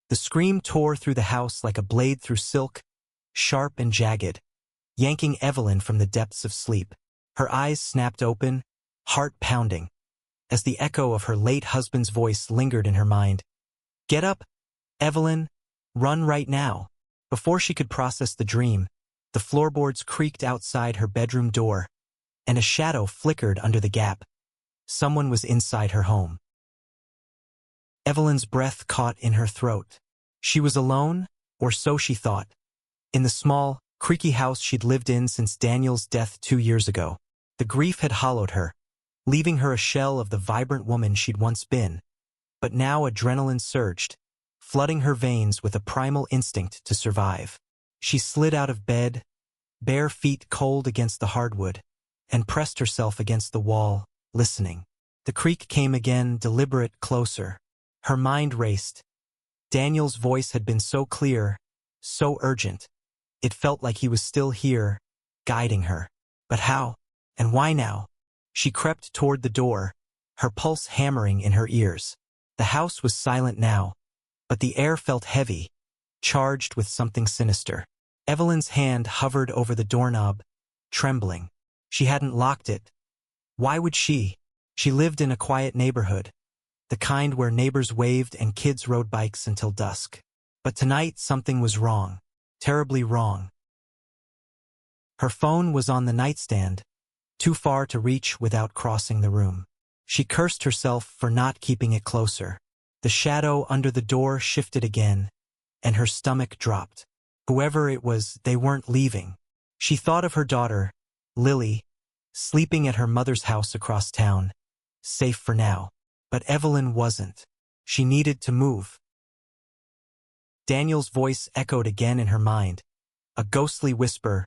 The scream tore through the house like a blade through silk, sharp and jagged, yanking Evelyn from the depths of sleep. Her eyes snapped open, heart pounding, as the echo of her late husband's voice lingered in her mind. "Get up, Evelyn, run right now." Before she could process the dream, the floorboards creaked outside her bedroom door, and a shadow flickered under the gap. Someone was inside her home. Evelyn's breath caught in her throat. She was alone, or so she thought, in the small, creaky house she'd lived in since Daniel's death 2 years ago. The grief had hollowed her, leaving her a shell of the vibrant woman she'd once been. But now adrenaline surged, flooding her veins with a primal instinct to survive. She slid out of bed, bare feet cold against the hardwood, and pressed herself against the wall, listening. The creak came again, deliberate, closer. Her mind raced. Daniel's voice had been so clear, so urgent. It felt like he was still here, guiding her. But how? And why now? She crept toward the door, her pulse hammering in her ears. The house was silent now, but the air felt heavy, charged with something sinister. Evelyn's hand hovered over the doorknob, trembling. She hadn't locked it. Why would she? She lived in a quiet neighborhood, the kind where neighbors waved and kids rode bikes until dusk. But tonight something was wrong, terribly wrong. Her phone was on the nightstand, too far to reach without crossing the room. She cursed herself for not keeping it closer. The shadow under the door shifted again, and her stomach dropped. Whoever it was, they weren't leaving. She thought of her daughter, Lily, sleeping at her mother's house across town, safe for now. But Evelyn wasn't. She needed to move. Daniel's voice echoed again in her mind, a ghostly whisper.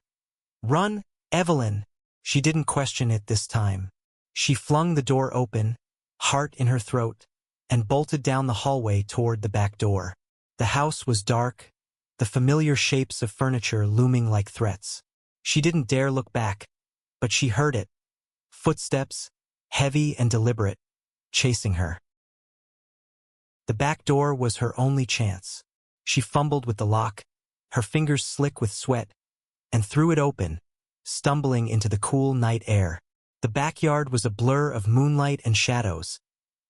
"Run, Evelyn!" She didn't question it this time. She flung the door open, heart in her throat, and bolted down the hallway toward the back door. The house was dark, the familiar shapes of furniture looming like threats. She didn't dare look back, but she heard it. Footsteps, heavy and deliberate, chasing her. The back door was her only chance. She fumbled with the lock, her fingers slick with sweat, and threw it open, stumbling into the cool night air. The backyard was a blur of moonlight and shadows,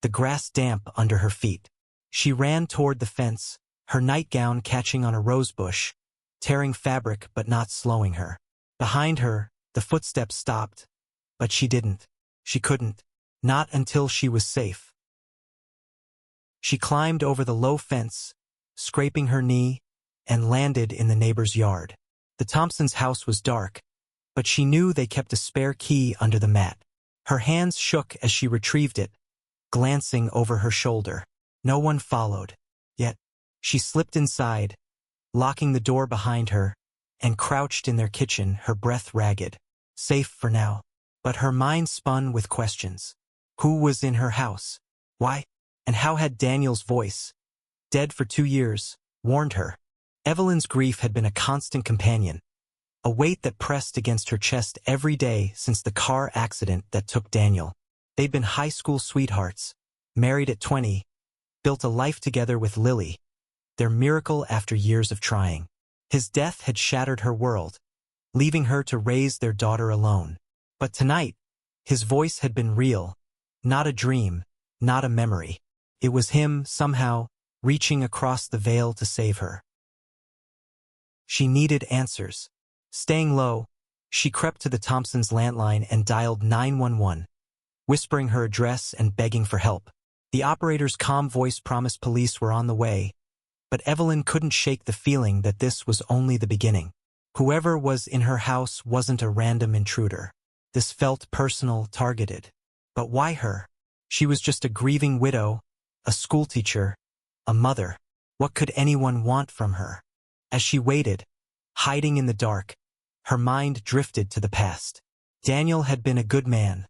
the grass damp under her feet. She ran toward the fence, her nightgown catching on a rosebush, tearing fabric but not slowing her. Behind her, the footsteps stopped, but she didn't. She couldn't. Not until she was safe. She climbed over the low fence, scraping her knee, and landed in the neighbor's yard. The Thompsons' house was dark, but she knew they kept a spare key under the mat. Her hands shook as she retrieved it, glancing over her shoulder. No one followed. Yet, she slipped inside, locking the door behind her, and crouched in their kitchen, her breath ragged. Safe for now. But her mind spun with questions. Who was in her house? Why? And how had Daniel's voice, dead for 2 years, warned her? Evelyn's grief had been a constant companion, a weight that pressed against her chest every day since the car accident that took Daniel. They'd been high school sweethearts, married at 20, built a life together with Lily, their miracle after years of trying. His death had shattered her world, leaving her to raise their daughter alone. But tonight, his voice had been real, not a dream, not a memory. It was him, somehow, reaching across the veil to save her. She needed answers. Staying low, she crept to the Thompsons' landline and dialed 911, whispering her address and begging for help. The operator's calm voice promised police were on the way, but Evelyn couldn't shake the feeling that this was only the beginning. Whoever was in her house wasn't a random intruder. This felt personal, targeted. But why her? She was just a grieving widow, a schoolteacher, a mother. What could anyone want from her? As she waited, hiding in the dark, her mind drifted to the past. Daniel had been a good man,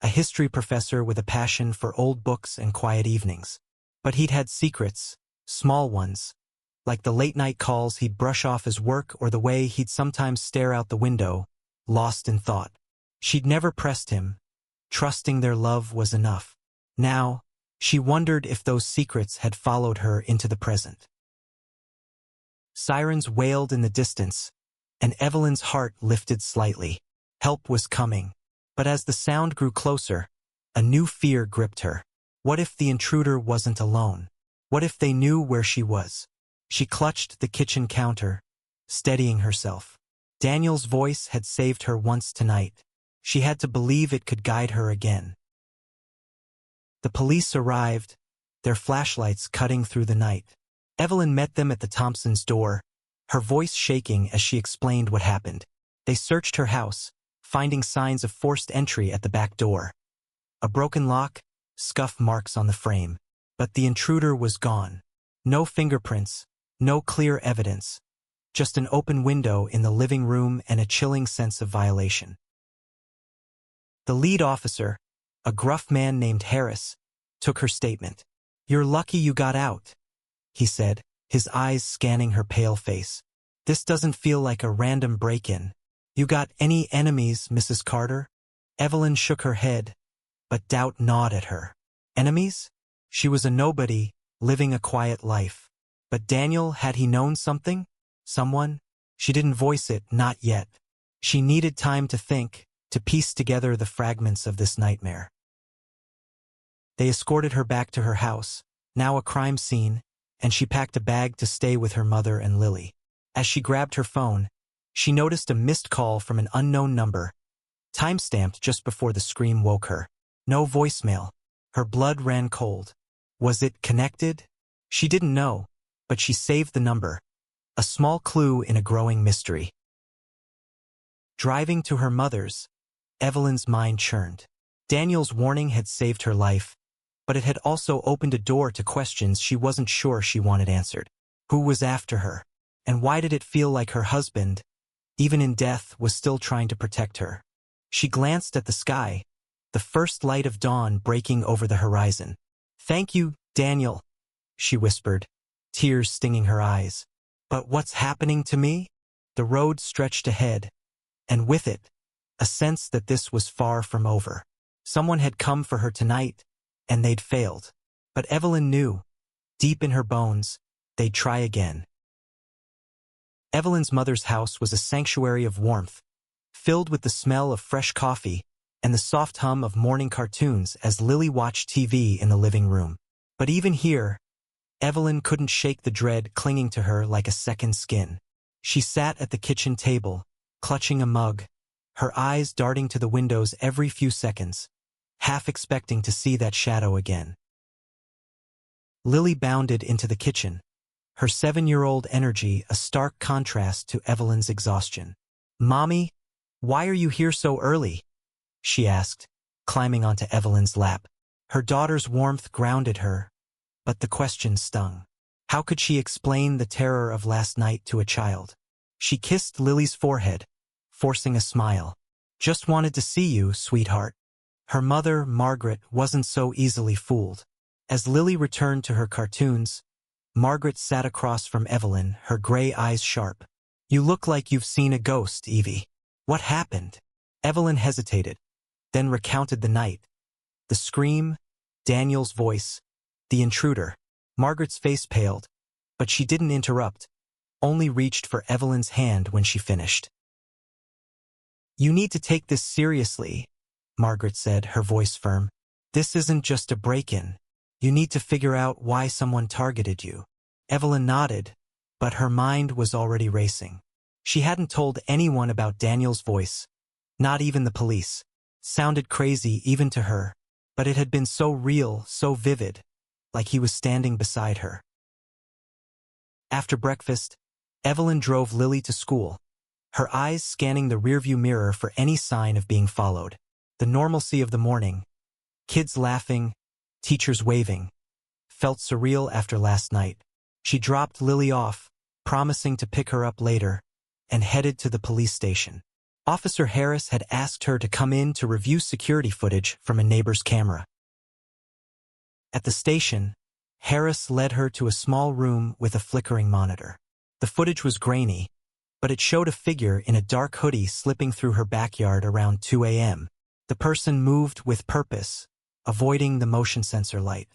a history professor with a passion for old books and quiet evenings. But he'd had secrets, small ones, like the late-night calls he'd brush off his work or the way he'd sometimes stare out the window, lost in thought. She'd never pressed him, trusting their love was enough. Now, she wondered if those secrets had followed her into the present. Sirens wailed in the distance, and Evelyn's heart lifted slightly. Help was coming. But as the sound grew closer, a new fear gripped her. What if the intruder wasn't alone? What if they knew where she was? She clutched the kitchen counter, steadying herself. Daniel's voice had saved her once tonight. She had to believe it could guide her again. The police arrived, their flashlights cutting through the night. Evelyn met them at the Thompsons' door, her voice shaking as she explained what happened. They searched her house, finding signs of forced entry at the back door. A broken lock, scuff marks on the frame. But the intruder was gone. No fingerprints, no clear evidence. Just an open window in the living room and a chilling sense of violation. The lead officer, a gruff man named Harris, took her statement. "You're lucky you got out," he said, his eyes scanning her pale face. "This doesn't feel like a random break-in. You got any enemies, Mrs. Carter?" Evelyn shook her head, but doubt gnawed at her. Enemies? She was a nobody, living a quiet life. But Daniel, had he known something? Someone? She didn't voice it, not yet. She needed time to think, to piece together the fragments of this nightmare. They escorted her back to her house, now a crime scene, and she packed a bag to stay with her mother and Lily. As she grabbed her phone, she noticed a missed call from an unknown number, time-stamped just before the scream woke her. No voicemail. Her blood ran cold. Was it connected? She didn't know, but she saved the number, a small clue in a growing mystery. Driving to her mother's, Evelyn's mind churned. Daniel's warning had saved her life, but it had also opened a door to questions she wasn't sure she wanted answered. Who was after her? And why did it feel like her husband, even in death, was still trying to protect her? She glanced at the sky, the first light of dawn breaking over the horizon. "Thank you, Daniel," she whispered, tears stinging her eyes. But what's happening to me? The road stretched ahead, and with it, a sense that this was far from over. Someone had come for her tonight, and they'd failed. But Evelyn knew, deep in her bones, they'd try again. Evelyn's mother's house was a sanctuary of warmth, filled with the smell of fresh coffee and the soft hum of morning cartoons as Lily watched TV in the living room. But even here, Evelyn couldn't shake the dread clinging to her like a second skin. She sat at the kitchen table, clutching a mug, her eyes darting to the windows every few seconds, half expecting to see that shadow again. Lily bounded into the kitchen, her 7-year-old energy a stark contrast to Evelyn's exhaustion. "Mommy, why are you here so early?" she asked, climbing onto Evelyn's lap. Her daughter's warmth grounded her, but the question stung. How could she explain the terror of last night to a child? She kissed Lily's forehead, forcing a smile. "Just wanted to see you, sweetheart." Her mother, Margaret, wasn't so easily fooled. As Lily returned to her cartoons, Margaret sat across from Evelyn, her gray eyes sharp. "You look like you've seen a ghost, Evie. What happened?" Evelyn hesitated, then recounted the night. The scream, Daniel's voice, the intruder. Margaret's face paled, but she didn't interrupt, only reached for Evelyn's hand when she finished. "You need to take this seriously," Margaret said, her voice firm. "This isn't just a break-in. You need to figure out why someone targeted you." Evelyn nodded, but her mind was already racing. She hadn't told anyone about Daniel's voice, not even the police. Sounded crazy even to her, but it had been so real, so vivid, like he was standing beside her. After breakfast, Evelyn drove Lily to school, her eyes scanning the rearview mirror for any sign of being followed. The normalcy of the morning, kids laughing, teachers waving, felt surreal after last night. She dropped Lily off, promising to pick her up later, and headed to the police station. Officer Harris had asked her to come in to review security footage from a neighbor's camera. At the station, Harris led her to a small room with a flickering monitor. The footage was grainy, but it showed a figure in a dark hoodie slipping through her backyard around 2 a.m. The person moved with purpose, avoiding the motion sensor light.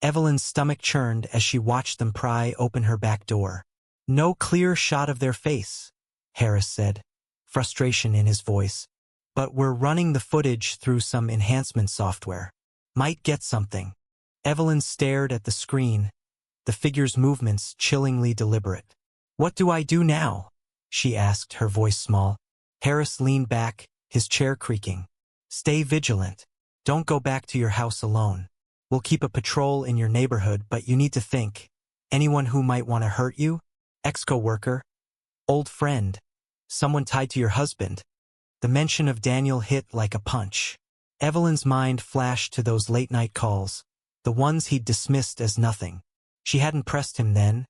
Evelyn's stomach churned as she watched them pry open her back door. No clear shot of their face, Harris said, frustration in his voice. But we're running the footage through some enhancement software. Might get something. Evelyn stared at the screen, the figure's movements chillingly deliberate. What do I do now? She asked, her voice small. Harris leaned back, his chair creaking. Stay vigilant. Don't go back to your house alone. We'll keep a patrol in your neighborhood, but you need to think. Anyone who might want to hurt you? Ex-coworker? Old friend? Someone tied to your husband? The mention of Daniel hit like a punch. Evelyn's mind flashed to those late-night calls, the ones he'd dismissed as nothing. She hadn't pressed him then,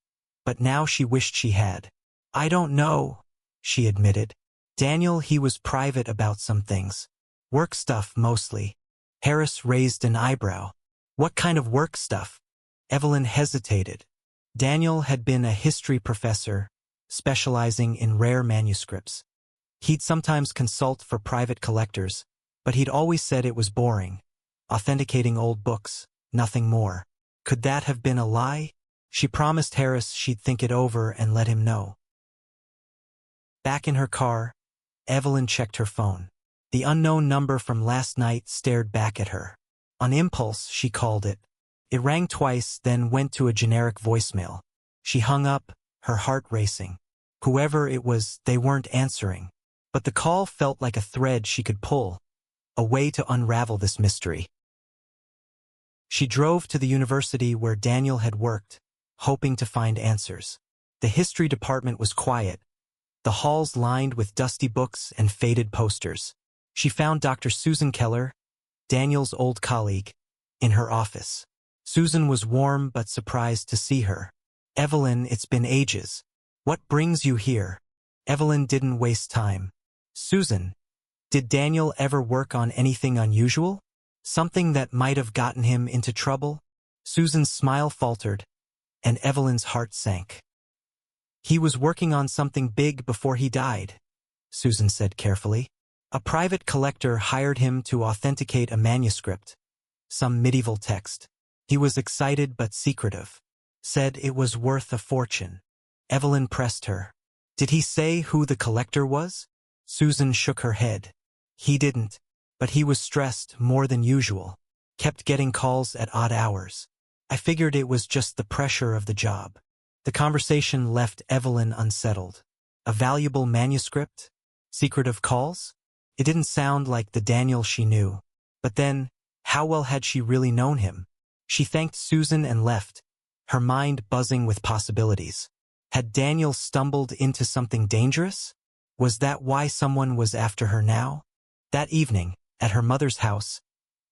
but now she wished she had. I don't know, she admitted. Daniel, he was private about some things. Work stuff, mostly. Harris raised an eyebrow. What kind of work stuff? Evelyn hesitated. Daniel had been a history professor, specializing in rare manuscripts. He'd sometimes consult for private collectors, but he'd always said it was boring. Authenticating old books, nothing more. Could that have been a lie? She promised Harris she'd think it over and let him know. Back in her car, Evelyn checked her phone. The unknown number from last night stared back at her. On impulse, she called it. It rang twice, then went to a generic voicemail. She hung up, her heart racing. Whoever it was, they weren't answering. But the call felt like a thread she could pull, a way to unravel this mystery. She drove to the university where Daniel had worked, hoping to find answers. The history department was quiet, the halls lined with dusty books and faded posters. She found Dr. Susan Keller, Daniel's old colleague, in her office. Susan was warm but surprised to see her. Evelyn, it's been ages. What brings you here? Evelyn didn't waste time. Susan, did Daniel ever work on anything unusual? Something that might have gotten him into trouble? Susan's smile faltered, and Evelyn's heart sank. He was working on something big before he died, Susan said carefully. A private collector hired him to authenticate a manuscript, some medieval text. He was excited but secretive. Said it was worth a fortune. Evelyn pressed her. Did he say who the collector was? Susan shook her head. He didn't, but he was stressed more than usual. Kept getting calls at odd hours. I figured it was just the pressure of the job. The conversation left Evelyn unsettled. A valuable manuscript? Secretive calls? It didn't sound like the Daniel she knew. But then, how well had she really known him? She thanked Susan and left, her mind buzzing with possibilities. Had Daniel stumbled into something dangerous? Was that why someone was after her now? That evening, at her mother's house,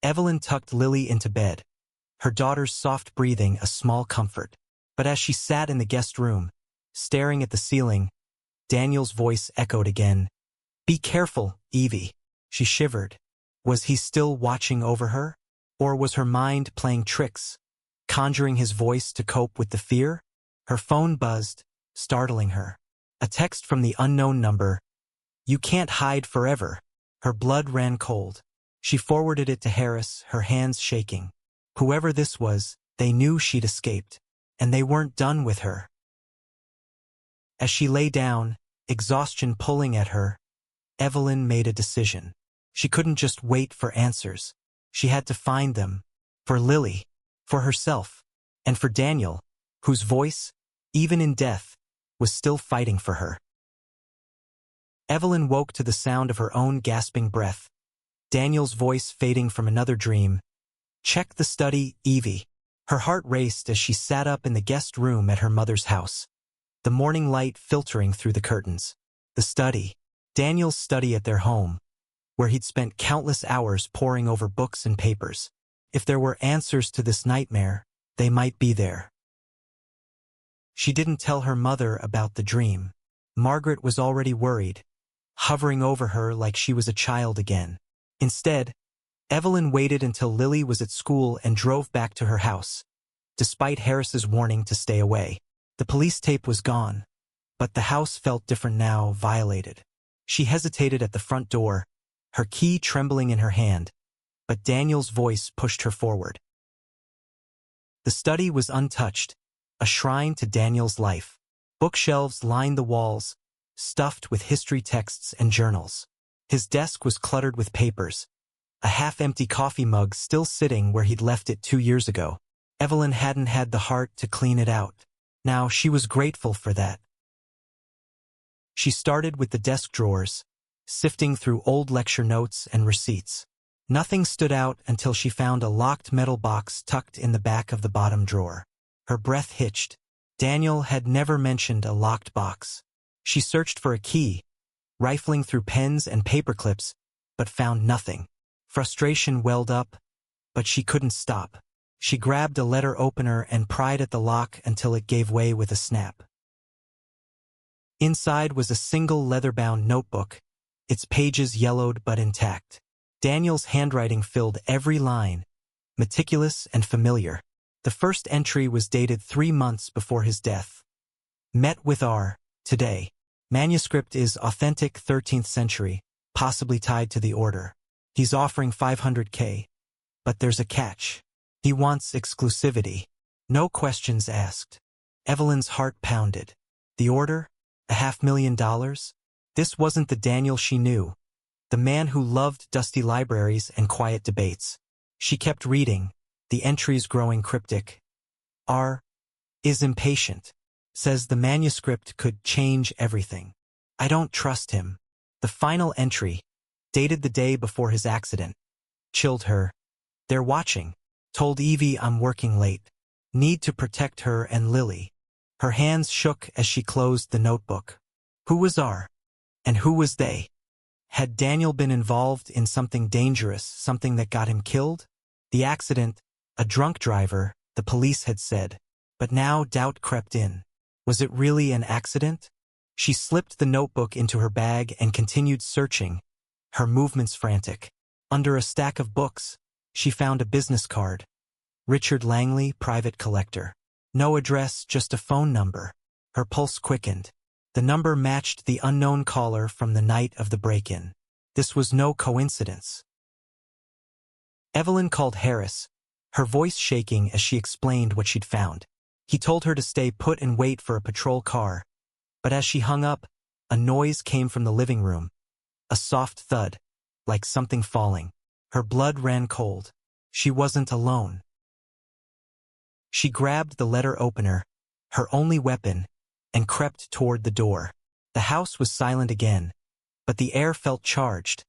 Evelyn tucked Lily into bed, her daughter's soft breathing a small comfort. But as she sat in the guest room, staring at the ceiling, Daniel's voice echoed again. Be careful, Evie. She shivered. Was he still watching over her? Or was her mind playing tricks, conjuring his voice to cope with the fear? Her phone buzzed, startling her. A text from the unknown number. You can't hide forever. Her blood ran cold. She forwarded it to Harris, her hands shaking. Whoever this was, they knew she'd escaped. And they weren't done with her. As she lay down, exhaustion pulling at her, Evelyn made a decision. She couldn't just wait for answers. She had to find them. For Lily, for herself, and for Daniel, whose voice, even in death, was still fighting for her. Evelyn woke to the sound of her own gasping breath. Daniel's voice fading from another dream. Check the study, Evie. Her heart raced as she sat up in the guest room at her mother's house. The morning light filtering through the curtains. The study. Daniel's study at their home, where he'd spent countless hours poring over books and papers. If there were answers to this nightmare, they might be there. She didn't tell her mother about the dream. Margaret was already worried, hovering over her like she was a child again. Instead, Evelyn waited until Lily was at school and drove back to her house, despite Harris's warning to stay away. The police tape was gone, but the house felt different now, violated. She hesitated at the front door, her key trembling in her hand, but Daniel's voice pushed her forward. The study was untouched, a shrine to Daniel's life. Bookshelves lined the walls, stuffed with history texts and journals. His desk was cluttered with papers, a half-empty coffee mug still sitting where he'd left it 2 years ago. Evelyn hadn't had the heart to clean it out. Now she was grateful for that. She started with the desk drawers, sifting through old lecture notes and receipts. Nothing stood out until she found a locked metal box tucked in the back of the bottom drawer. Her breath hitched. Daniel had never mentioned a locked box. She searched for a key, rifling through pens and paperclips, but found nothing. Frustration welled up, but she couldn't stop. She grabbed a letter opener and pried at the lock until it gave way with a snap. Inside was a single leather-bound notebook, its pages yellowed but intact. Daniel's handwriting filled every line, meticulous and familiar. The first entry was dated 3 months before his death. Met with R. Today. Manuscript is authentic 13th century, possibly tied to the order. He's offering $500K. But there's a catch. He wants exclusivity. No questions asked. Evelyn's heart pounded. The order? $500,000? This wasn't the Daniel she knew. The man who loved dusty libraries and quiet debates. She kept reading, the entries growing cryptic. R. is impatient. Says the manuscript could change everything. I don't trust him. The final entry, dated the day before his accident, chilled her. They're watching. Told Evie I'm working late. Need to protect her and Lily. Her hands shook as she closed the notebook. Who was R? And who was they? Had Daniel been involved in something dangerous, something that got him killed? The accident, a drunk driver, the police had said. But now doubt crept in. Was it really an accident? She slipped the notebook into her bag and continued searching, her movements frantic. Under a stack of books, she found a business card. Richard Langley, private collector. No address, just a phone number. Her pulse quickened. The number matched the unknown caller from the night of the break-in. This was no coincidence. Evelyn called Harris, her voice shaking as she explained what she'd found. He told her to stay put and wait for a patrol car. But as she hung up, a noise came from the living room. A soft thud, like something falling. Her blood ran cold. She wasn't alone. She grabbed the letter opener, her only weapon, and crept toward the door. The house was silent again, but the air felt charged,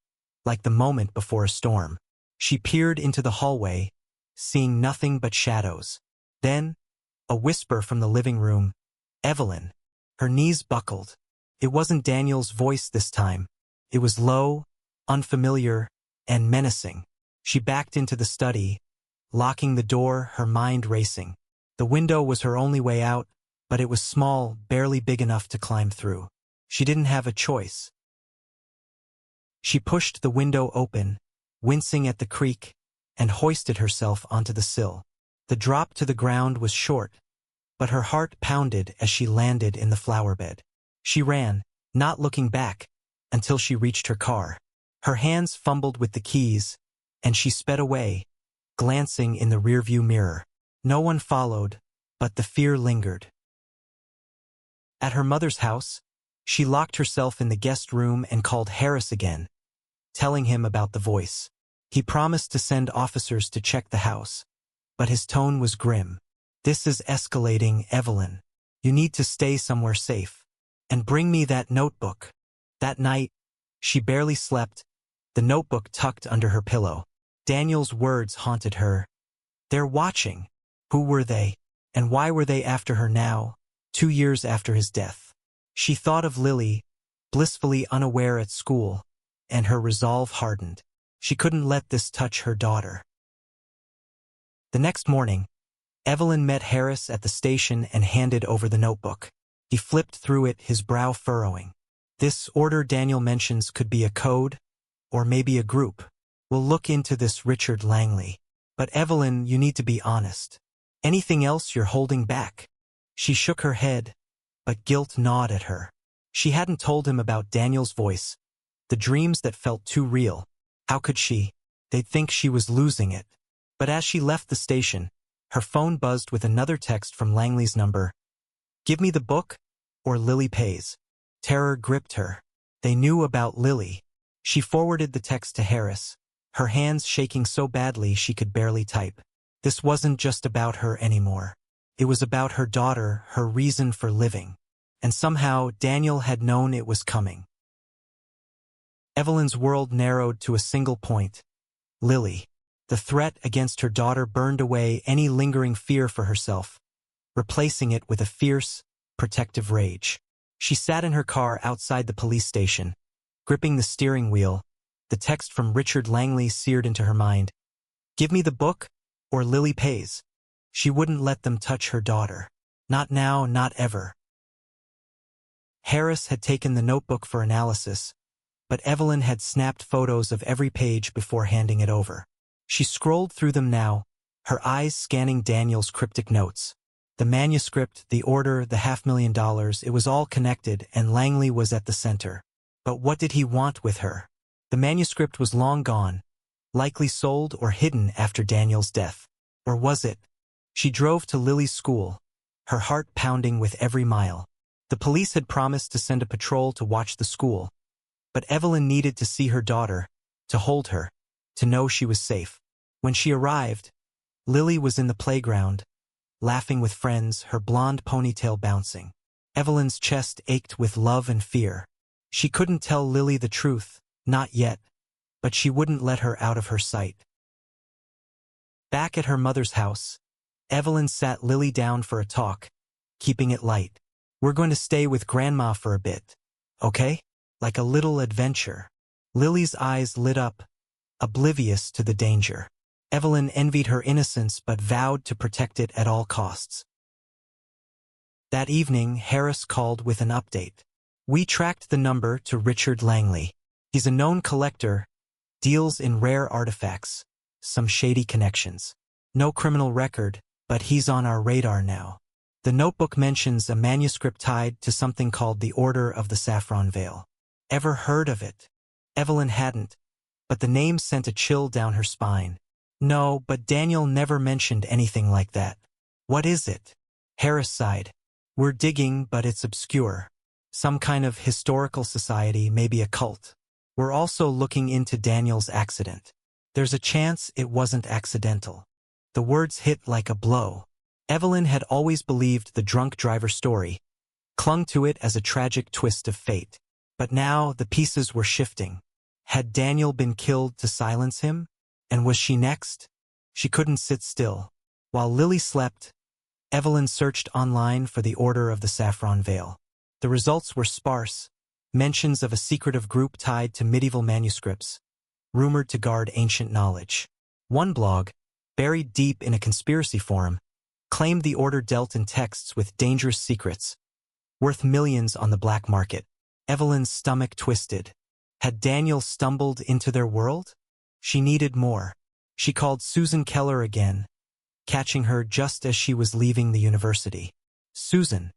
like the moment before a storm. She peered into the hallway, seeing nothing but shadows. Then, a whisper from the living room, Evelyn. Her knees buckled. It wasn't Daniel's voice this time. It was low, unfamiliar, and menacing. She backed into the study, locking the door, her mind racing. The window was her only way out, but it was small, barely big enough to climb through. She didn't have a choice. She pushed the window open, wincing at the creak, and hoisted herself onto the sill. The drop to the ground was short, but her heart pounded as she landed in the flower bed. She ran, not looking back, until she reached her car. Her hands fumbled with the keys, and she sped away, glancing in the rearview mirror. No one followed, but the fear lingered. At her mother's house, she locked herself in the guest room and called Harris again, telling him about the voice. He promised to send officers to check the house, but his tone was grim. This is escalating, Evelyn. You need to stay somewhere safe. And bring me that notebook. That night, she barely slept, the notebook tucked under her pillow. Daniel's words haunted her. They're watching. Who were they? And why were they after her now, 2 years after his death? She thought of Lily, blissfully unaware at school, and her resolve hardened. She couldn't let this touch her daughter. The next morning, Evelyn met Harris at the station and handed over the notebook. He flipped through it, his brow furrowing. This order Daniel mentions could be a code, or maybe a group. We'll look into this Richard Langley. But Evelyn, you need to be honest. Anything else you're holding back? She shook her head, but guilt gnawed at her. She hadn't told him about Daniel's voice, the dreams that felt too real. How could she? They'd think she was losing it. But as she left the station, her phone buzzed with another text from Langley's number. Give me the book? or Lily pays. Terror gripped her. They knew about Lily. She forwarded the text to Harris, her hands shaking so badly she could barely type. This wasn't just about her anymore. It was about her daughter, her reason for living. And somehow Daniel had known it was coming. Evelyn's world narrowed to a single point. Lily. The threat against her daughter burned away any lingering fear for herself, replacing it with a fierce, protective rage. She sat in her car outside the police station, gripping the steering wheel. The text from Richard Langley seared into her mind. Give me the book, or Lily pays. She wouldn't let them touch her daughter. Not now, not ever. Harris had taken the notebook for analysis, but Evelyn had snapped photos of every page before handing it over. She scrolled through them now, her eyes scanning Daniel's cryptic notes. The manuscript, the order, the $500,000, it was all connected, and Langley was at the center. But what did he want with her? The manuscript was long gone, likely sold or hidden after Daniel's death. Or was it? She drove to Lily's school, her heart pounding with every mile. The police had promised to send a patrol to watch the school, but Evelyn needed to see her daughter, to hold her, to know she was safe. When she arrived, Lily was in the playground, laughing with friends, her blonde ponytail bouncing. Evelyn's chest ached with love and fear. She couldn't tell Lily the truth, not yet, but she wouldn't let her out of her sight. Back at her mother's house, Evelyn sat Lily down for a talk, keeping it light. We're going to stay with Grandma for a bit, okay? Like a little adventure. Lily's eyes lit up, oblivious to the danger. Evelyn envied her innocence but vowed to protect it at all costs. That evening, Harris called with an update. We tracked the number to Richard Langley. He's a known collector, deals in rare artifacts, some shady connections. No criminal record, but he's on our radar now. The notebook mentions a manuscript tied to something called the Order of the Saffron Veil. Ever heard of it? Evelyn hadn't, but the name sent a chill down her spine. No, but Daniel never mentioned anything like that. What is it? Harris sighed. We're digging, but it's obscure. Some kind of historical society, maybe a cult. We're also looking into Daniel's accident. There's a chance it wasn't accidental. The words hit like a blow. Evelyn had always believed the drunk driver story, clung to it as a tragic twist of fate. But now the pieces were shifting. Had Daniel been killed to silence him? And was she next? She couldn't sit still. While Lily slept, Evelyn searched online for the Order of the Saffron Veil. The results were sparse, mentions of a secretive group tied to medieval manuscripts, rumored to guard ancient knowledge. One blog, buried deep in a conspiracy forum, claimed the order dealt in texts with dangerous secrets, worth millions on the black market. Evelyn's stomach twisted. Had Daniel stumbled into their world? She needed more. She called Susan Keller again, catching her just as she was leaving the university. Susan,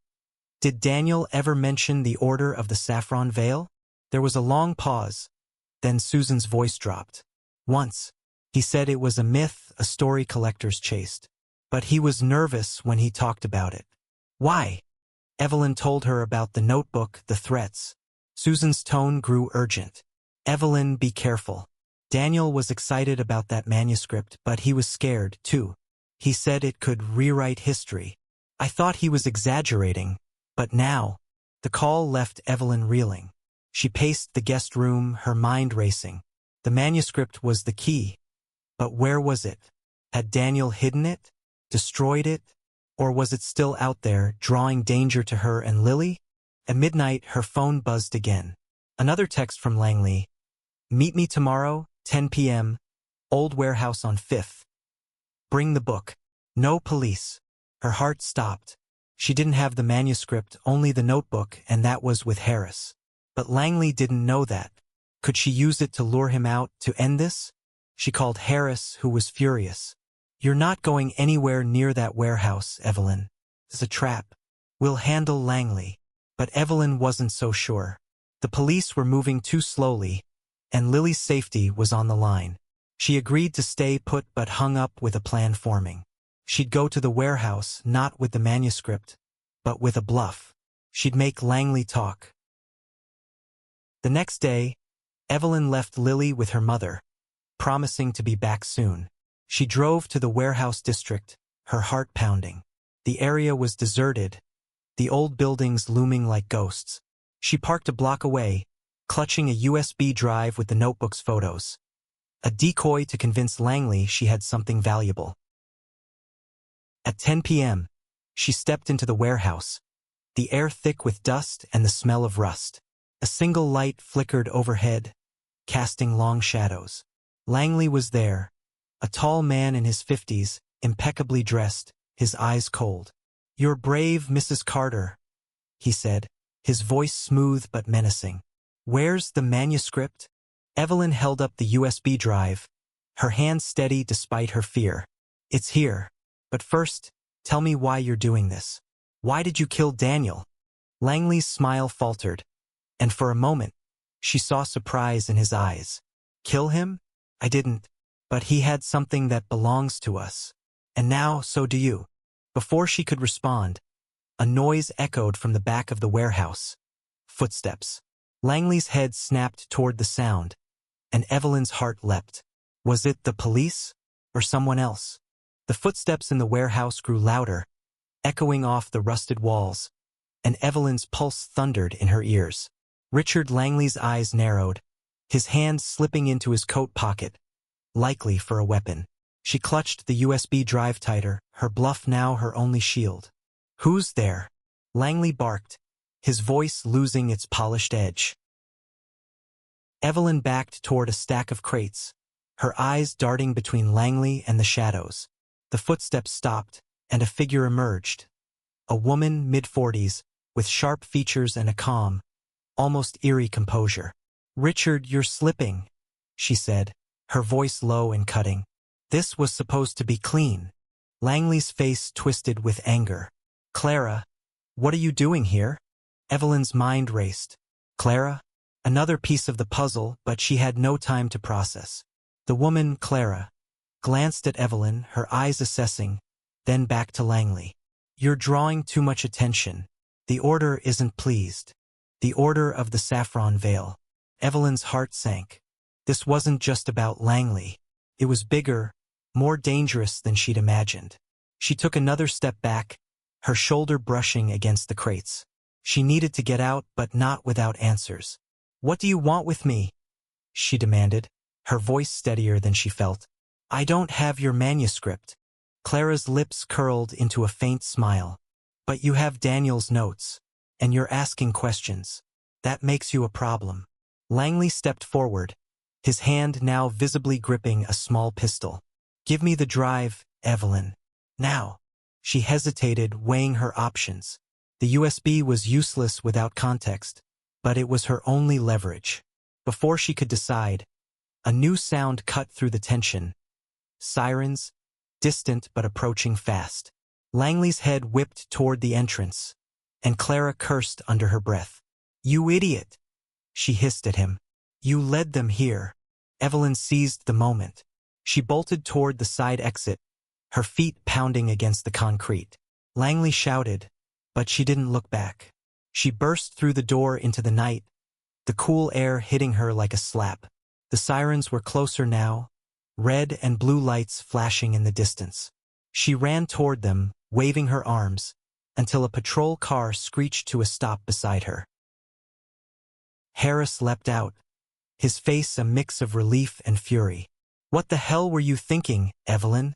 did Daniel ever mention the Order of the Saffron Veil? There was a long pause. Then Susan's voice dropped. Once, he said it was a myth a story collectors chased. But he was nervous when he talked about it. Why? Evelyn told her about the notebook, the threats. Susan's tone grew urgent. Evelyn, be careful. Daniel was excited about that manuscript, but he was scared, too. He said it could rewrite history. I thought he was exaggerating, but now, the call left Evelyn reeling. She paced the guest room, her mind racing. The manuscript was the key. But where was it? Had Daniel hidden it? Destroyed it? Or was it still out there, drawing danger to her and Lily? At midnight, her phone buzzed again. Another text from Langley. Meet me tomorrow, 10 p.m., Old Warehouse on 5th. Bring the book. No police. Her heart stopped. She didn't have the manuscript, only the notebook, and that was with Harris. But Langley didn't know that. Could she use it to lure him out, to end this? She called Harris, who was furious. You're not going anywhere near that warehouse, Evelyn. It's a trap. We'll handle Langley. But Evelyn wasn't so sure. The police were moving too slowly, and Lily's safety was on the line. She agreed to stay put but hung up with a plan forming. She'd go to the warehouse, not with the manuscript, but with a bluff. She'd make Langley talk. The next day, Evelyn left Lily with her mother, promising to be back soon. She drove to the warehouse district, her heart pounding. The area was deserted, the old buildings looming like ghosts. She parked a block away, clutching a USB drive with the notebook's photos. A decoy to convince Langley she had something valuable. At 10 p.m., she stepped into the warehouse, the air thick with dust and the smell of rust. A single light flickered overhead, casting long shadows. Langley was there, a tall man in his 50s, impeccably dressed, his eyes cold. "You're brave, Mrs. Carter," he said, his voice smooth but menacing. "Where's the manuscript?" Evelyn held up the USB drive, her hand steady despite her fear. "It's here. But first, tell me why you're doing this. Why did you kill Daniel?" Langley's smile faltered, and for a moment, she saw surprise in his eyes. "Kill him? I didn't. But he had something that belongs to us. And now, so do you." Before she could respond, a noise echoed from the back of the warehouse. Footsteps. Langley's head snapped toward the sound, and Evelyn's heart leapt. Was it the police? Or someone else? The footsteps in the warehouse grew louder, echoing off the rusted walls, and Evelyn's pulse thundered in her ears. Richard Langley's eyes narrowed, his hand slipping into his coat pocket, likely for a weapon. She clutched the USB drive tighter, her bluff now her only shield. "Who's there?" Langley barked, his voice losing its polished edge. Evelyn backed toward a stack of crates, her eyes darting between Langley and the shadows. The footsteps stopped, and a figure emerged. A woman, mid-40s, with sharp features and a calm, almost eerie composure. "Richard, you're slipping," she said, her voice low and cutting. "This was supposed to be clean." Langley's face twisted with anger. "Clara, what are you doing here?" Evelyn's mind raced. Clara? Another piece of the puzzle, but she had no time to process. The woman, Clara, glanced at Evelyn, her eyes assessing, then back to Langley. "You're drawing too much attention. The Order isn't pleased." The Order of the Saffron Veil. Evelyn's heart sank. This wasn't just about Langley. It was bigger, more dangerous than she'd imagined. She took another step back, her shoulder brushing against the crates. She needed to get out, but not without answers. "What do you want with me?" she demanded, her voice steadier than she felt. "I don't have your manuscript." Clara's lips curled into a faint smile. "But you have Daniel's notes, and you're asking questions. That makes you a problem." Langley stepped forward, his hand now visibly gripping a small pistol. "Give me the drive, Evelyn. Now." She hesitated, weighing her options. The USB was useless without context, but it was her only leverage. Before she could decide, a new sound cut through the tension. Sirens, distant but approaching fast. Langley's head whipped toward the entrance, and Clara cursed under her breath. "You idiot!" she hissed at him. "You led them here." Evelyn seized the moment. She bolted toward the side exit, her feet pounding against the concrete. Langley shouted, but she didn't look back. She burst through the door into the night, the cool air hitting her like a slap. The sirens were closer now, red and blue lights flashing in the distance. She ran toward them, waving her arms, until a patrol car screeched to a stop beside her. Harris leapt out, his face a mix of relief and fury. "What the hell were you thinking, Evelyn?"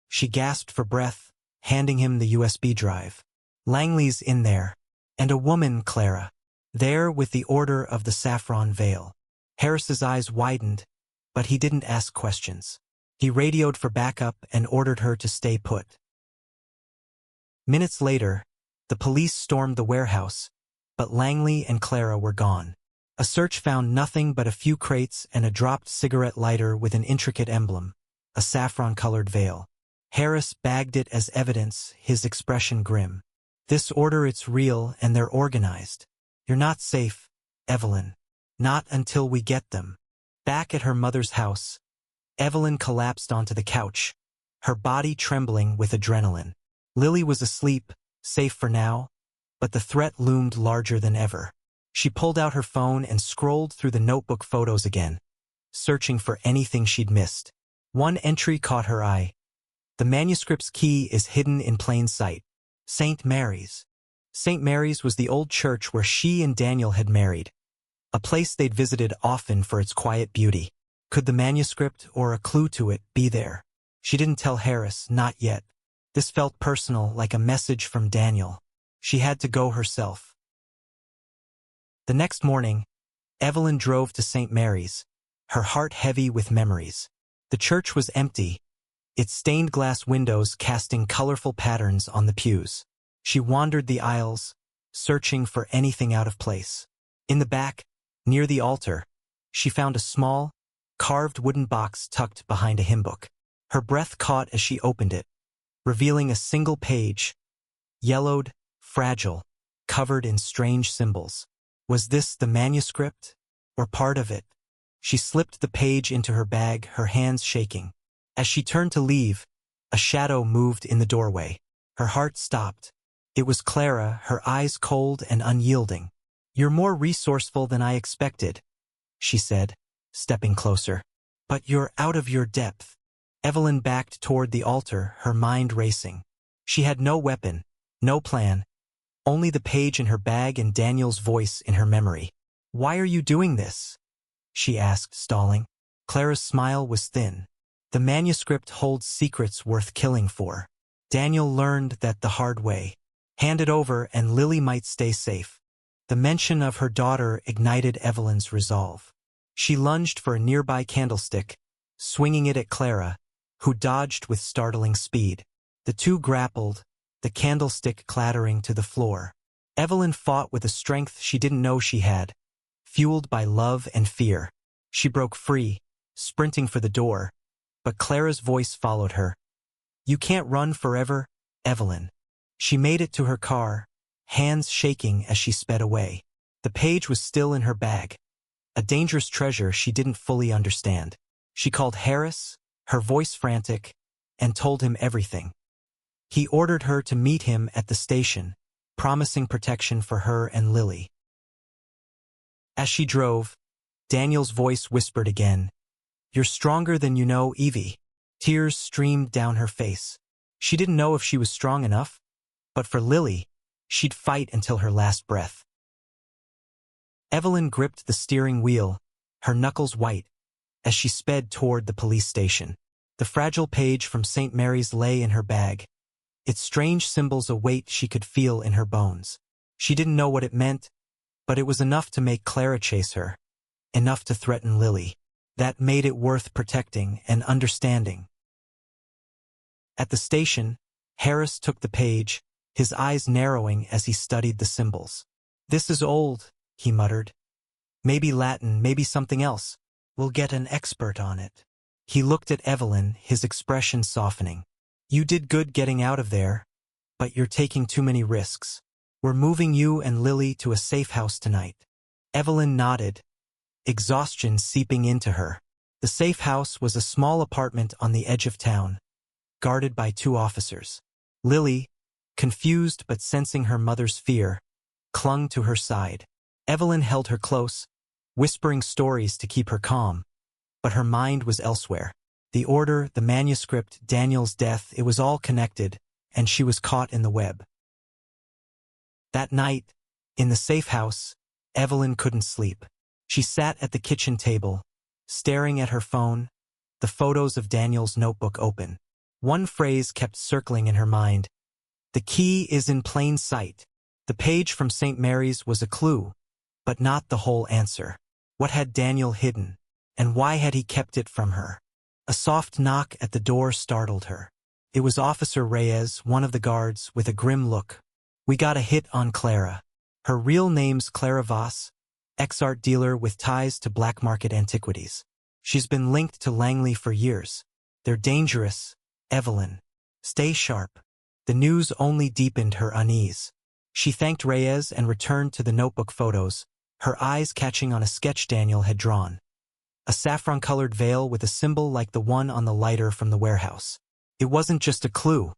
She gasped for breath, handing him the USB drive. "Langley's in there. And a woman, Clara. There with the Order of the Saffron Veil." Harris's eyes widened, but he didn't ask questions. He radioed for backup and ordered her to stay put. Minutes later, the police stormed the warehouse, but Langley and Clara were gone. A search found nothing but a few crates and a dropped cigarette lighter with an intricate emblem, a saffron-colored veil. Harris bagged it as evidence, his expression grim. "This order, it's real and they're organized. You're not safe, Evelyn. Not until we get them." Back at her mother's house, Evelyn collapsed onto the couch, her body trembling with adrenaline. Lily was asleep, safe for now, but the threat loomed larger than ever. She pulled out her phone and scrolled through the notebook photos again, searching for anything she'd missed. One entry caught her eye. The manuscript's key is hidden in plain sight. St. Mary's. St. Mary's was the old church where she and Daniel had married, a place they'd visited often for its quiet beauty. Could the manuscript, or a clue to it, be there? She didn't tell Harris, not yet. This felt personal, like a message from Daniel. She had to go herself. The next morning, Evelyn drove to St. Mary's, her heart heavy with memories. The church was empty, its stained glass windows casting colorful patterns on the pews. She wandered the aisles, searching for anything out of place. In the back, near the altar, she found a small, carved wooden box tucked behind a hymn book. Her breath caught as she opened it, revealing a single page, yellowed, fragile, covered in strange symbols. Was this the manuscript, or part of it? She slipped the page into her bag, her hands shaking. As she turned to leave, a shadow moved in the doorway. Her heart stopped. It was Clara, her eyes cold and unyielding. "You're more resourceful than I expected," she said, stepping closer. "But you're out of your depth." Evelyn backed toward the altar, her mind racing. She had no weapon, no plan, only the page in her bag and Daniel's voice in her memory. "Why are you doing this?" she asked, stalling. Clara's smile was thin. "The manuscript holds secrets worth killing for. Daniel learned that the hard way. Hand it over and Lily might stay safe." The mention of her daughter ignited Evelyn's resolve. She lunged for a nearby candlestick, swinging it at Clara, who dodged with startling speed. The two grappled, the candlestick clattering to the floor. Evelyn fought with a strength she didn't know she had, fueled by love and fear. She broke free, sprinting for the door, but Clara's voice followed her. "You can't run forever, Evelyn." She made it to her car, hands shaking as she sped away. The page was still in her bag, a dangerous treasure she didn't fully understand. She called Harris, her voice frantic, and told him everything. He ordered her to meet him at the station, promising protection for her and Lily. As she drove, Daniel's voice whispered again, "You're stronger than you know, Evie." Tears streamed down her face. She didn't know if she was strong enough, but for Lily, she'd fight until her last breath. Evelyn gripped the steering wheel, her knuckles white, as she sped toward the police station. The fragile page from St. Mary's lay in her bag, its strange symbols a weight she could feel in her bones. She didn't know what it meant, but it was enough to make Clara chase her, enough to threaten Lily. That made it worth protecting and understanding. At the station, Harris took the page, his eyes narrowing as he studied the symbols. "This is old," he muttered. "Maybe Latin, maybe something else. We'll get an expert on it." He looked at Evelyn, his expression softening. "You did good getting out of there, but you're taking too many risks. We're moving you and Lily to a safe house tonight." Evelyn nodded, exhaustion seeping into her. The safe house was a small apartment on the edge of town, guarded by 2 officers. Lily, confused but sensing her mother's fear, clung to her side. Evelyn held her close, whispering stories to keep her calm, but her mind was elsewhere. The order, the manuscript, Daniel's death, it was all connected, and she was caught in the web. That night, in the safe house, Evelyn couldn't sleep. She sat at the kitchen table, staring at her phone, the photos of Daniel's notebook open. One phrase kept circling in her mind. "The key is in plain sight." The page from St. Mary's was a clue, but not the whole answer. What had Daniel hidden, and why had he kept it from her? A soft knock at the door startled her. It was Officer Reyes, one of the guards, with a grim look. "We got a hit on Clara. Her real name's Clara Voss, ex-art dealer with ties to black market antiquities. She's been linked to Langley for years. They're dangerous, Evelyn. Stay sharp." The news only deepened her unease. She thanked Reyes and returned to the notebook photos, her eyes catching on a sketch Daniel had drawn. A saffron-colored veil with a symbol like the one on the lighter from the warehouse. It wasn't just a clue.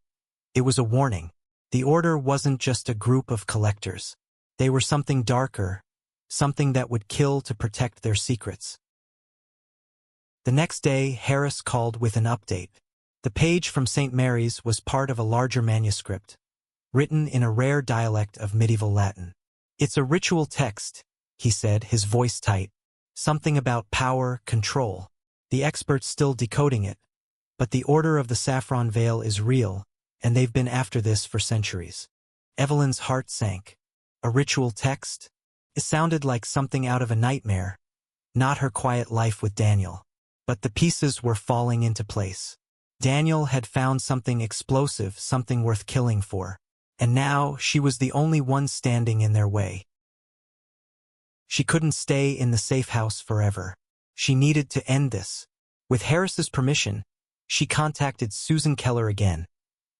It was a warning. The Order wasn't just a group of collectors. They were something darker, something that would kill to protect their secrets. The next day, Harris called with an update. The page from St. Mary's was part of a larger manuscript, written in a rare dialect of medieval Latin. "It's a ritual text," he said, his voice tight. "Something about power, control. The expert's still decoding it. But the Order of the Saffron Veil is real, and they've been after this for centuries." Evelyn's heart sank. A ritual text? It sounded like something out of a nightmare, not her quiet life with Daniel. But the pieces were falling into place. Daniel had found something explosive, something worth killing for. And now she was the only one standing in their way. She couldn't stay in the safe house forever. She needed to end this. With Harris's permission, she contacted Susan Keller again,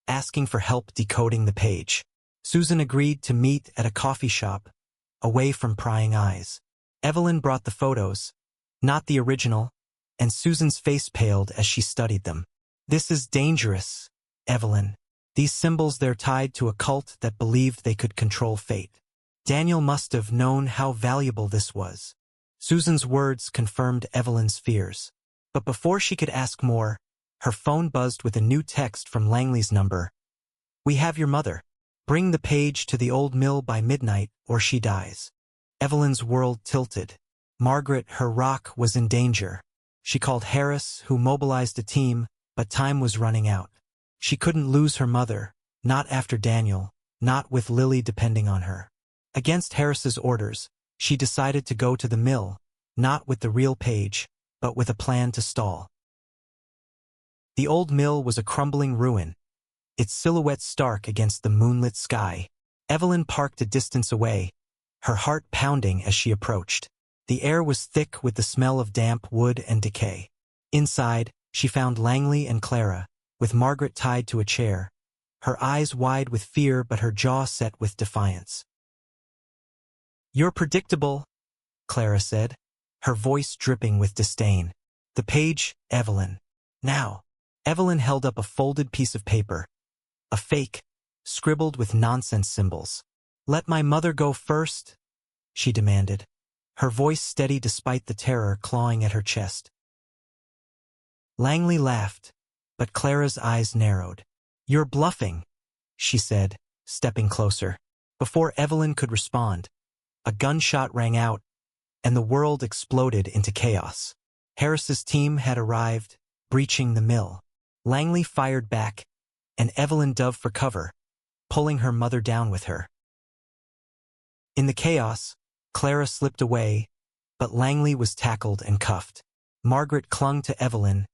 asking for help decoding the page. Susan agreed to meet at a coffee shop, away from prying eyes. Evelyn brought the photos, not the original, and Susan's face paled as she studied them. "This is dangerous, Evelyn. These symbols, they're tied to a cult that believed they could control fate. Daniel must have known how valuable this was." Susan's words confirmed Evelyn's fears. But before she could ask more, her phone buzzed with a new text from Langley's number. "We have your mother. Bring the page to the old mill by midnight or she dies." Evelyn's world tilted. Margaret, her rock, was in danger. She called Harris, who mobilized a team, but time was running out. She couldn't lose her mother, not after Daniel, not with Lily depending on her. Against Harris's orders, she decided to go to the mill, not with the real page, but with a plan to stall. The old mill was a crumbling ruin, its silhouette stark against the moonlit sky. Evelyn parked a distance away, her heart pounding as she approached. The air was thick with the smell of damp wood and decay. Inside, she found Langley and Clara, with Margaret tied to a chair, her eyes wide with fear but her jaw set with defiance. "You're predictable," Clara said, her voice dripping with disdain. "The page, Evelyn. Now." Evelyn held up a folded piece of paper. A fake, scribbled with nonsense symbols. "Let my mother go first," she demanded, her voice steady despite the terror clawing at her chest. Langley laughed, but Clara's eyes narrowed. "You're bluffing," she said, stepping closer. Before Evelyn could respond, a gunshot rang out, and the world exploded into chaos. Harris's team had arrived, breaching the mill. Langley fired back, and Evelyn dove for cover, pulling her mother down with her. In the chaos, Clara slipped away, but Langley was tackled and cuffed. Margaret clung to Evelyn,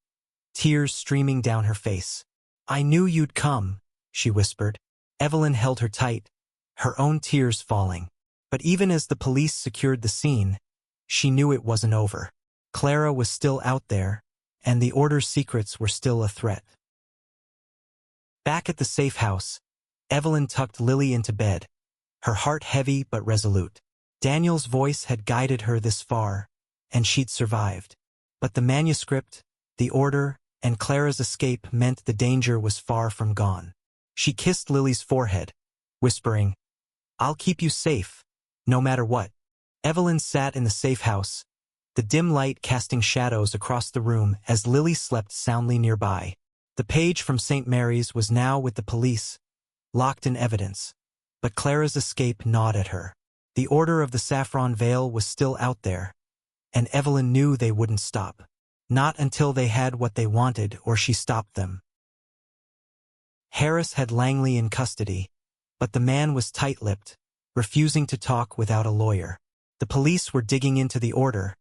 tears streaming down her face. "I knew you'd come," she whispered. Evelyn held her tight, her own tears falling. But even as the police secured the scene, she knew it wasn't over. Clara was still out there, and the Order's secrets were still a threat. Back at the safe house, Evelyn tucked Lily into bed, her heart heavy but resolute. Daniel's voice had guided her this far, and she'd survived. But the manuscript, the Order, and Clara's escape meant the danger was far from gone. She kissed Lily's forehead, whispering, "I'll keep you safe, no matter what." Evelyn sat in the safe house, the dim light casting shadows across the room as Lily slept soundly nearby. The page from St. Mary's was now with the police, locked in evidence, but Clara's escape gnawed at her. The Order of the Saffron Veil was still out there, and Evelyn knew they wouldn't stop. Not until they had what they wanted or she stopped them. Harris had Langley in custody, but the man was tight-lipped, refusing to talk without a lawyer. The police were digging into the Order,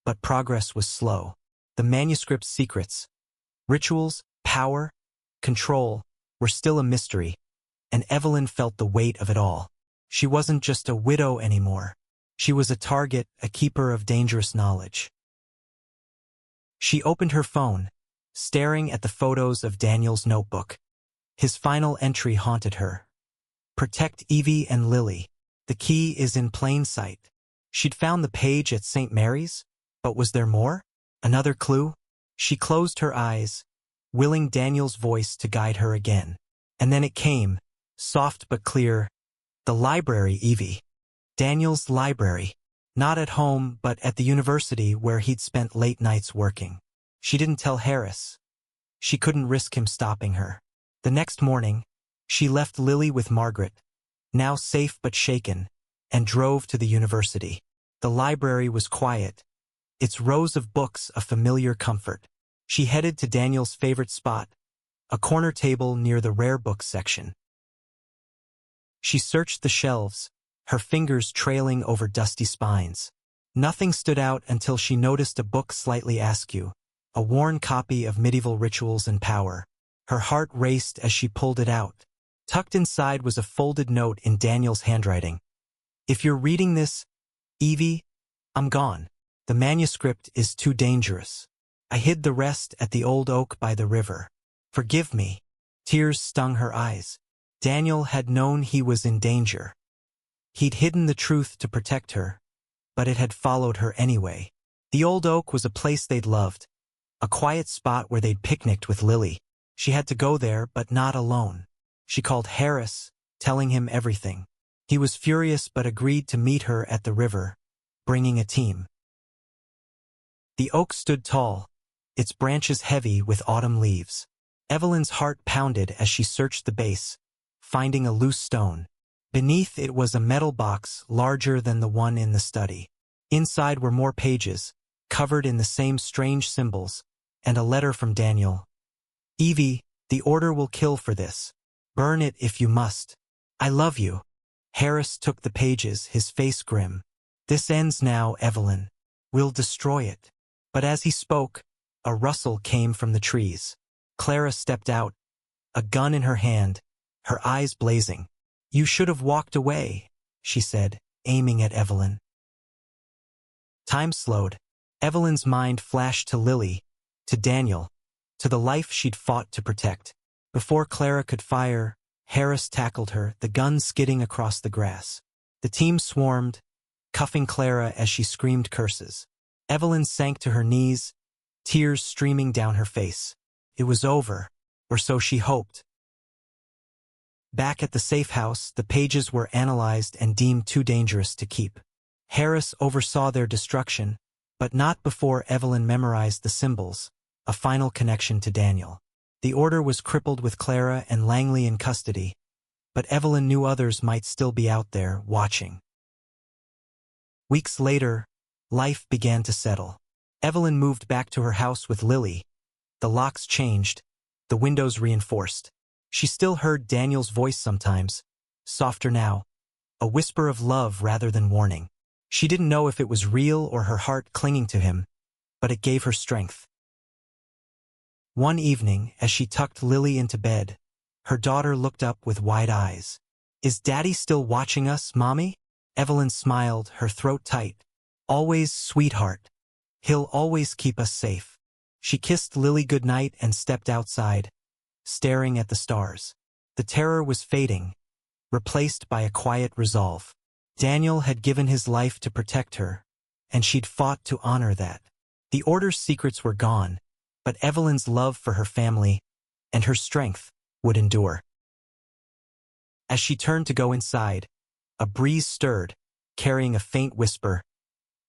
but progress was slow. The manuscript's secrets, rituals, power, control, were still a mystery, and Evelyn felt the weight of it all. She wasn't just a widow anymore. She was a target, a keeper of dangerous knowledge. She opened her phone, staring at the photos of Daniel's notebook. His final entry haunted her. "Protect Evie and Lily. The key is in plain sight." She'd found the page at St. Mary's, but was there more? Another clue? She closed her eyes, willing Daniel's voice to guide her again. And then it came, Soft but clear. The library, Evie. Daniel's library. Not at home, but at the university where he'd spent late nights working. She didn't tell Harris. She couldn't risk him stopping her. The next morning, she left Lily with Margaret, now safe but shaken, and drove to the university. The library was quiet, its rows of books a familiar comfort. She headed to Daniel's favorite spot, a corner table near the rare books section. She searched the shelves, her fingers trailing over dusty spines. Nothing stood out until she noticed a book slightly askew, a worn copy of Medieval Rituals and Power. Her heart raced as she pulled it out. Tucked inside was a folded note in Daniel's handwriting. If you're reading this, Evie, I'm gone. The manuscript is too dangerous. I hid the rest at the old oak by the river. Forgive me. Tears stung her eyes. Daniel had known he was in danger. He'd hidden the truth to protect her, but it had followed her anyway. The old oak was a place they'd loved, a quiet spot where they'd picnicked with Lily. She had to go there, but not alone. She called Harris, telling him everything. He was furious but agreed to meet her at the river, bringing a team. The oak stood tall, its branches heavy with autumn leaves. Evelyn's heart pounded as she searched the base, finding a loose stone. Beneath it was a metal box larger than the one in the study. Inside were more pages, covered in the same strange symbols, and a letter from Daniel. Evie, the order will kill for this. Burn it if you must. I love you. Harris took the pages, his face grim. This ends now, Evelyn. We'll destroy it. But as he spoke, a rustle came from the trees. Clara stepped out, a gun in her hand, her eyes blazing. You should have walked away, she said, aiming at Evelyn. Time slowed. Evelyn's mind flashed to Lily, to Daniel, to the life she'd fought to protect. Before Clara could fire, Harris tackled her, the gun skidding across the grass. The team swarmed, cuffing Clara as she screamed curses. Evelyn sank to her knees, tears streaming down her face. It was over, or so she hoped. Back at the safe house, the pages were analyzed and deemed too dangerous to keep. Harris oversaw their destruction, but not before Evelyn memorized the symbols, a final connection to Daniel. The order was crippled with Clara and Langley in custody, but Evelyn knew others might still be out there, watching. Weeks later, life began to settle. Evelyn moved back to her house with Lily. The locks changed, the windows reinforced. She still heard Daniel's voice sometimes, softer now, a whisper of love rather than warning. She didn't know if it was real or her heart clinging to him, but it gave her strength. One evening, as she tucked Lily into bed, her daughter looked up with wide eyes. Is Daddy still watching us, Mommy? Evelyn smiled, her throat tight. Always, sweetheart. He'll always keep us safe. She kissed Lily goodnight and stepped outside, staring at the stars. The terror was fading, replaced by a quiet resolve. Daniel had given his life to protect her, and she'd fought to honor that. The Order's secrets were gone, but Evelyn's love for her family and her strength would endure. As she turned to go inside, a breeze stirred, carrying a faint whisper.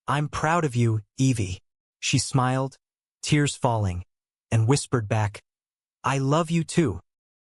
I'm proud of you, Evie. She smiled, tears falling, and whispered back, I love you too.